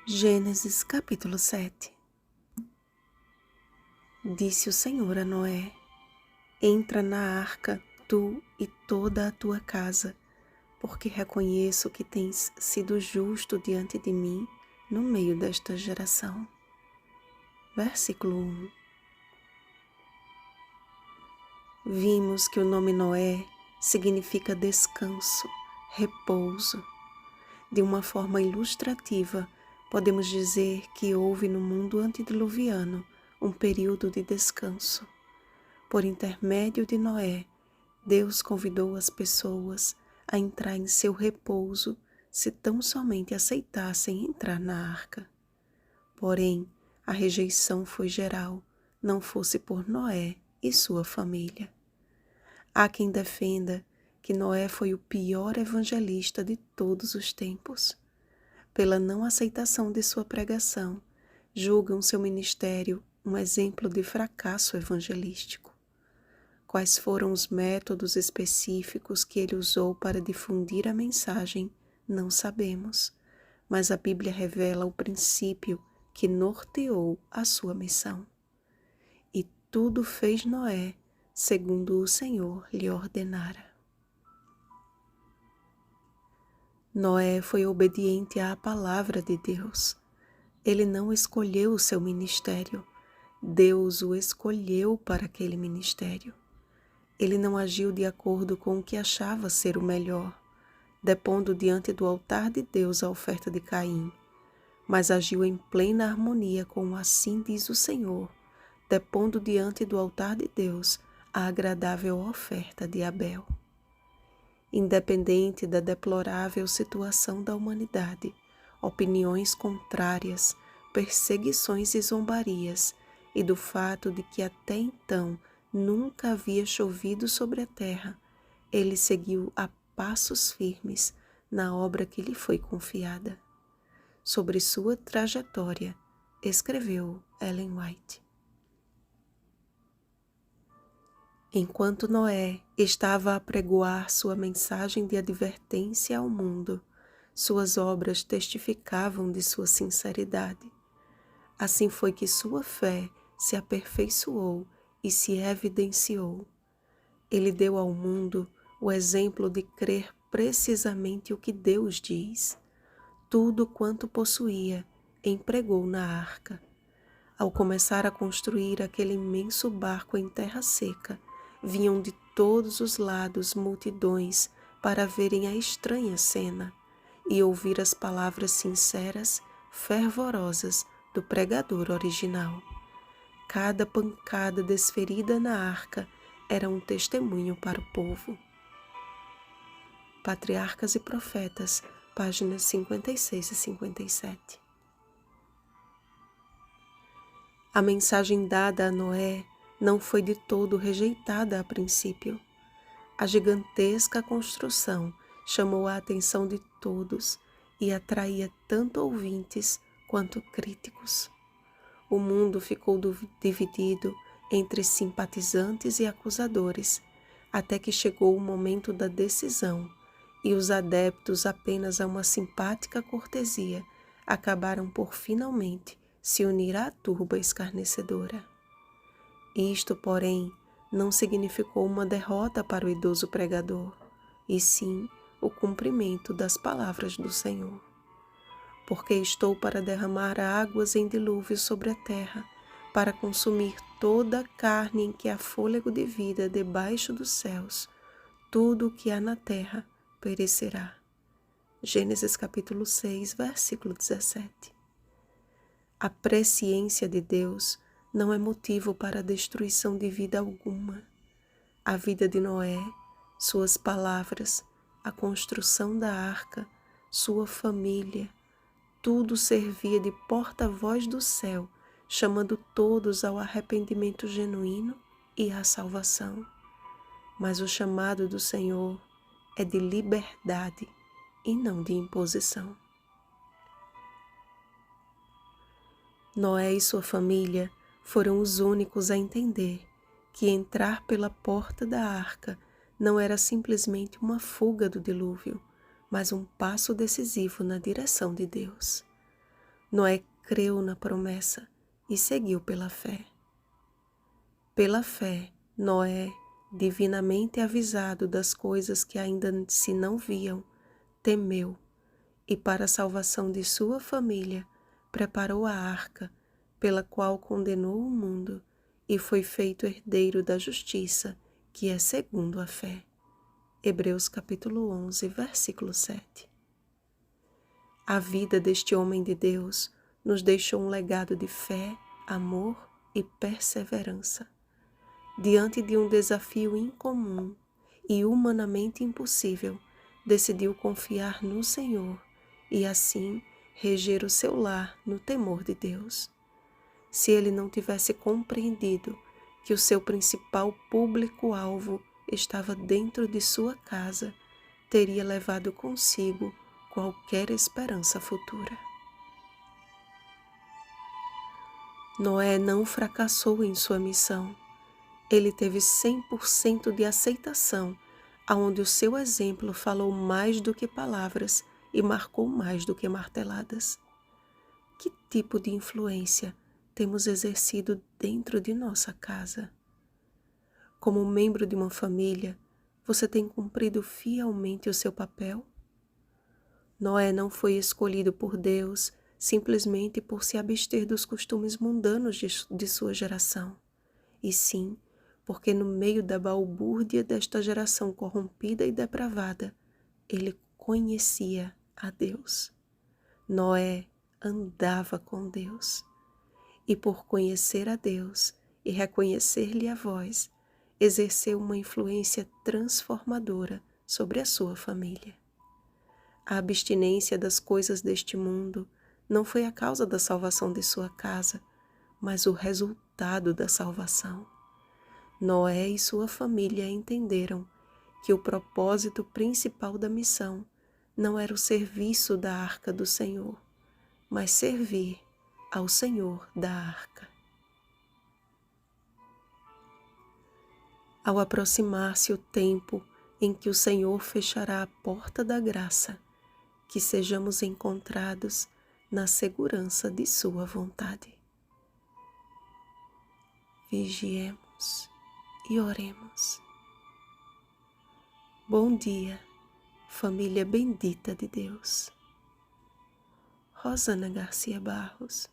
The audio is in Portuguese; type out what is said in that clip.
Gênesis capítulo 7. Disse o Senhor a Noé: Entra na arca, tu e toda a tua casa, porque reconheço que tens sido justo diante de mim no meio desta geração. Versículo 1. Vimos que o nome Noé significa descanso, repouso. De uma forma ilustrativa, podemos dizer que houve no mundo antediluviano um período de descanso. Por intermédio de Noé, Deus convidou as pessoas a entrar em seu repouso se tão somente aceitassem entrar na arca. Porém, a rejeição foi geral, não fosse por Noé e sua família. Há quem defenda que Noé foi o pior evangelista de todos os tempos. Pela não aceitação de sua pregação, julgam seu ministério um exemplo de fracasso evangelístico. Quais foram os métodos específicos que ele usou para difundir a mensagem, não sabemos, mas a Bíblia revela o princípio que norteou a sua missão. E tudo fez Noé segundo o Senhor lhe ordenara. Noé foi obediente à palavra de Deus. Ele não escolheu o seu ministério, Deus o escolheu para aquele ministério. Ele não agiu de acordo com o que achava ser o melhor, depondo diante do altar de Deus a oferta de Caim, mas agiu em plena harmonia com o assim diz o Senhor, depondo diante do altar de Deus a agradável oferta de Abel. Independente da deplorável situação da humanidade, opiniões contrárias, perseguições e zombarias, e do fato de que até então nunca havia chovido sobre a terra, ele seguiu a passos firmes na obra que lhe foi confiada. Sobre sua trajetória, escreveu Ellen White. Enquanto Noé estava a pregoar sua mensagem de advertência ao mundo, suas obras testificavam de sua sinceridade. Assim foi que sua fé se aperfeiçoou e se evidenciou. Ele deu ao mundo o exemplo de crer precisamente o que Deus diz. Tudo quanto possuía, empregou na arca. Ao começar a construir aquele imenso barco em terra seca, vinham de todos os lados multidões para verem a estranha cena e ouvir as palavras sinceras, fervorosas do pregador original. Cada pancada desferida na arca era um testemunho para o povo. Patriarcas e Profetas, páginas 56 e 57. A mensagem dada a Noé não foi de todo rejeitada a princípio. A gigantesca construção chamou a atenção de todos e atraía tanto ouvintes quanto críticos. O mundo ficou dividido entre simpatizantes e acusadores, até que chegou o momento da decisão, e os adeptos apenas a uma simpática cortesia acabaram por finalmente se unir à turba escarnecedora. Isto, porém, não significou uma derrota para o idoso pregador, e sim o cumprimento das palavras do Senhor. Porque estou para derramar águas em dilúvio sobre a terra, para consumir toda a carne em que há fôlego de vida debaixo dos céus. Tudo o que há na terra perecerá. Gênesis capítulo 6, versículo 17. A presciência de Deus não é motivo para a destruição de vida alguma. A vida de Noé, suas palavras, a construção da arca, sua família, tudo servia de porta-voz do céu, chamando todos ao arrependimento genuíno e à salvação. Mas o chamado do Senhor é de liberdade e não de imposição. Noé e sua família foram os únicos a entender que entrar pela porta da arca não era simplesmente uma fuga do dilúvio, mas um passo decisivo na direção de Deus. Noé creu na promessa e seguiu pela fé. Pela fé, Noé, divinamente avisado das coisas que ainda se não viam, temeu e, para a salvação de sua família, preparou a arca, pela qual condenou o mundo e foi feito herdeiro da justiça, que é segundo a fé. Hebreus capítulo 11, versículo 7. A vida deste homem de Deus nos deixou um legado de fé, amor e perseverança. Diante de um desafio incomum e humanamente impossível, decidiu confiar no Senhor e assim reger o seu lar no temor de Deus. Se ele não tivesse compreendido que o seu principal público-alvo estava dentro de sua casa, teria levado consigo qualquer esperança futura. Noé não fracassou em sua missão. Ele teve 100% de aceitação, aonde o seu exemplo falou mais do que palavras e marcou mais do que marteladas. Que tipo de influência temos exercido dentro de nossa casa? Como membro de uma família, você tem cumprido fielmente o seu papel? Noé não foi escolhido por Deus simplesmente por se abster dos costumes mundanos de sua geração, e sim porque no meio da balbúrdia desta geração corrompida e depravada, ele conhecia a Deus. Noé andava com Deus, e por conhecer a Deus e reconhecer-lhe a voz, exerceu uma influência transformadora sobre a sua família. A abstinência das coisas deste mundo não foi a causa da salvação de sua casa, mas o resultado da salvação. Noé e sua família entenderam que o propósito principal da missão não era o serviço da arca do Senhor, mas servir ao Senhor da arca. Ao aproximar-se o tempo em que o Senhor fechará a porta da graça, que sejamos encontrados na segurança de sua vontade. Vigiemos e oremos. Bom dia, família bendita de Deus. Rosana Garcia Barros.